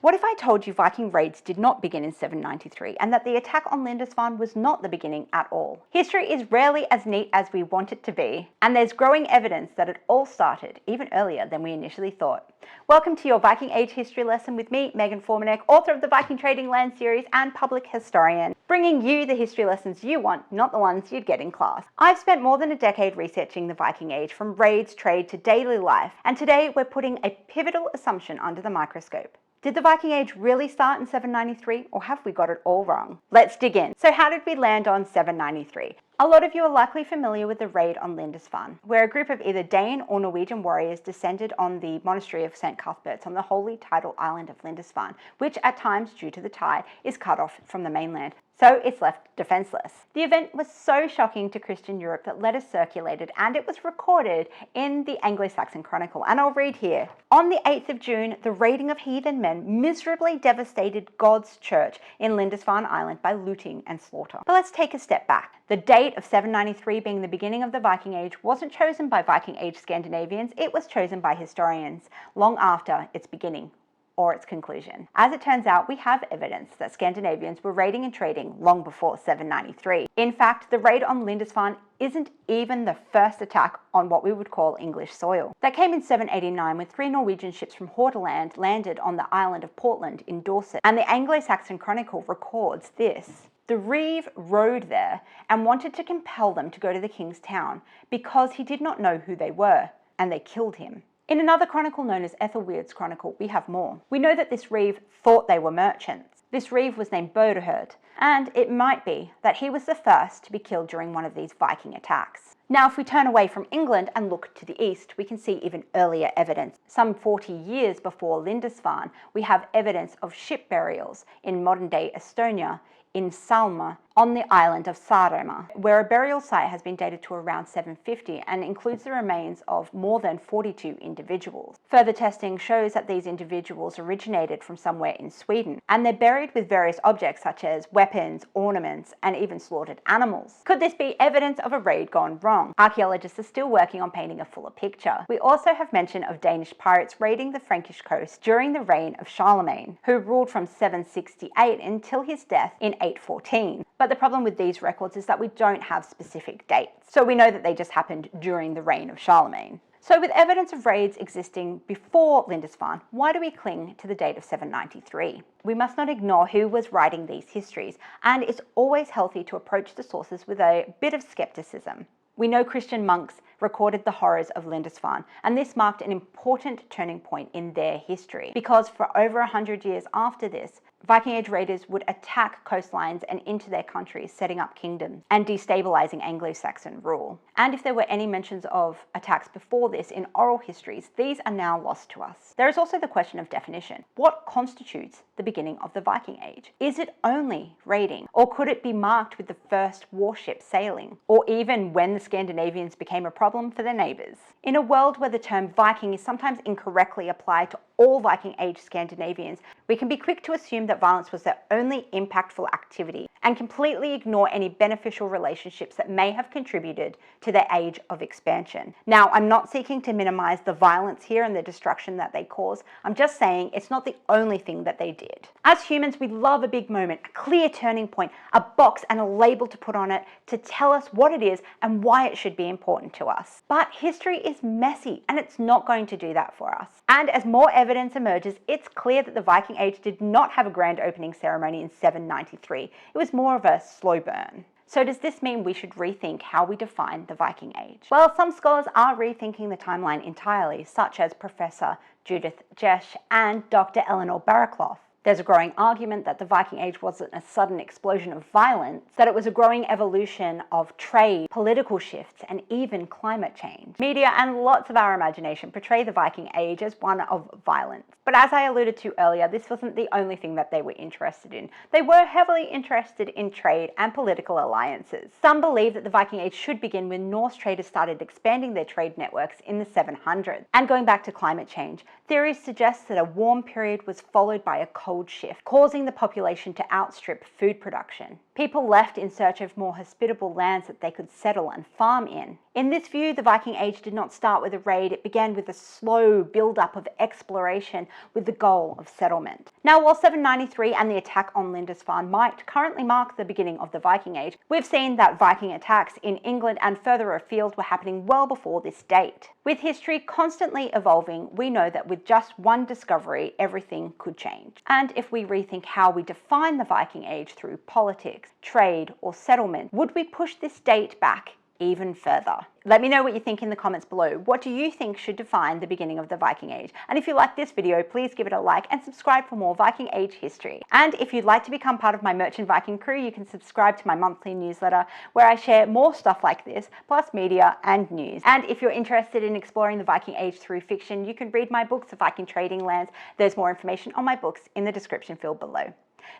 What if I told you Viking raids did not begin in 793 and that the attack on Lindisfarne was not the beginning at all? History is rarely as neat as we want it to be, and there's growing evidence that it all started even earlier than we initially thought. Welcome to your Viking Age history lesson with me, Megan Formanek, author of the Viking Trading Lands series and public historian, bringing you the history lessons you want, not the ones you'd get in class. I've spent more than a decade researching the Viking Age, from raids, trade to daily life, and today we're putting a pivotal assumption under the microscope. Did the Viking Age really start in 793, or have we got it all wrong? Let's dig in. So how did we land on 793? A lot of you are likely familiar with the raid on Lindisfarne, where a group of either Dane or Norwegian warriors descended on the monastery of St. Cuthbert's on the holy tidal island of Lindisfarne, which at times, due to the tide, is cut off from the mainland. So it's left defenseless. The event was so shocking to Christian Europe that letters circulated, and it was recorded in the Anglo-Saxon Chronicle. And I'll read here. On the 8th of June, the raiding of heathen men miserably devastated God's church in Lindisfarne Island by looting and slaughter. But let's take a step back. The date of 793 being the beginning of the Viking Age wasn't chosen by Viking Age Scandinavians, it was chosen by historians long after its beginning or its conclusion. As it turns out, we have evidence that Scandinavians were raiding and trading long before 793. In fact, the raid on Lindisfarne isn't even the first attack on what we would call English soil. That came in 789 when 3 Norwegian ships from Hordaland landed on the island of Portland in Dorset, and the Anglo-Saxon Chronicle records this. The reeve rode there and wanted to compel them to go to the king's town because he did not know who they were, and they killed him. In another chronicle known as Ethelweard's Chronicle, we have more. We know that this reeve thought they were merchants. This reeve was named Beaduheard, and it might be that he was the first to be killed during one of these Viking attacks. Now, if we turn away from England and look to the east, we can see even earlier evidence. Some 40 years before Lindisfarne, we have evidence of ship burials in modern-day Estonia, in Salme, on the island of Saaremaa, where a burial site has been dated to around 750 and includes the remains of more than 42 individuals. Further testing shows that these individuals originated from somewhere in Sweden, and they're buried with various objects such as weapons, ornaments, and even slaughtered animals. Could this be evidence of a raid gone wrong? Archaeologists are still working on painting a fuller picture. We also have mention of Danish pirates raiding the Frankish coast during the reign of Charlemagne, who ruled from 768 until his death in 814. But the problem with these records is that we don't have specific dates, so we know that they just happened during the reign of Charlemagne. So with evidence of raids existing before Lindisfarne, why do we cling to the date of 793? We must not ignore who was writing these histories, and it's always healthy to approach the sources with a bit of skepticism. We know Christian monks recorded the horrors of Lindisfarne, and this marked an important turning point in their history, because for over 100 years after this, Viking Age raiders would attack coastlines and into their countries, setting up kingdoms and destabilizing Anglo-Saxon rule. And if there were any mentions of attacks before this in oral histories, these are now lost to us. There is also the question of definition. What constitutes the beginning of the Viking Age? Is it only raiding, or could it be marked with the first warship sailing, or even when the Scandinavians became a problem for their neighbours? In a world where the term Viking is sometimes incorrectly applied to all Viking Age Scandinavians, we can be quick to assume that violence was their only impactful activity and completely ignore any beneficial relationships that may have contributed to their age of expansion. Now, I'm not seeking to minimize the violence here and the destruction that they caused. I'm just saying it's not the only thing that they did. As humans, we love a big moment, a clear turning point, a box and a label to put on it to tell us what it is and why it should be important to us. But history is messy, and it's not going to do that for us. And as more evidence emerges, it's clear that the Viking Age did not have a grand opening ceremony in 793. It was more of a slow burn. So does this mean we should rethink how we define the Viking Age? Well, some scholars are rethinking the timeline entirely, such as Professor Judith Jesch and Dr. Eleanor Barraclough. There's a growing argument that the Viking Age wasn't a sudden explosion of violence, that it was a growing evolution of trade, political shifts, and even climate change. Media and lots of our imagination portray the Viking Age as one of violence. But as I alluded to earlier, this wasn't the only thing that they were interested in. They were heavily interested in trade and political alliances. Some believe that the Viking Age should begin when Norse traders started expanding their trade networks in the 700s. And going back to climate change, theories suggest that a warm period was followed by a cold shift, causing the population to outstrip food production. People left in search of more hospitable lands that they could settle and farm in. In this view, the Viking Age did not start with a raid, it began with a slow build-up of exploration with the goal of settlement. Now, while 793 and the attack on Lindisfarne might currently mark the beginning of the Viking Age, we've seen that Viking attacks in England and further afield were happening well before this date. With history constantly evolving, we know that with just one discovery, everything could change. And if we rethink how we define the Viking Age through politics, trade, or settlement, would we push this date back even further? Let me know what you think in the comments below. What do you think should define the beginning of the Viking Age? And if you like this video, please give it a like and subscribe for more Viking Age history. And if you'd like to become part of my Merchant Viking crew, you can subscribe to my monthly newsletter where I share more stuff like this, plus media and news. And if you're interested in exploring the Viking Age through fiction, you can read my books, Viking Trading Lands. There's more information on my books in the description field below.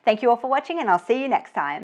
Thank you all for watching, and I'll see you next time.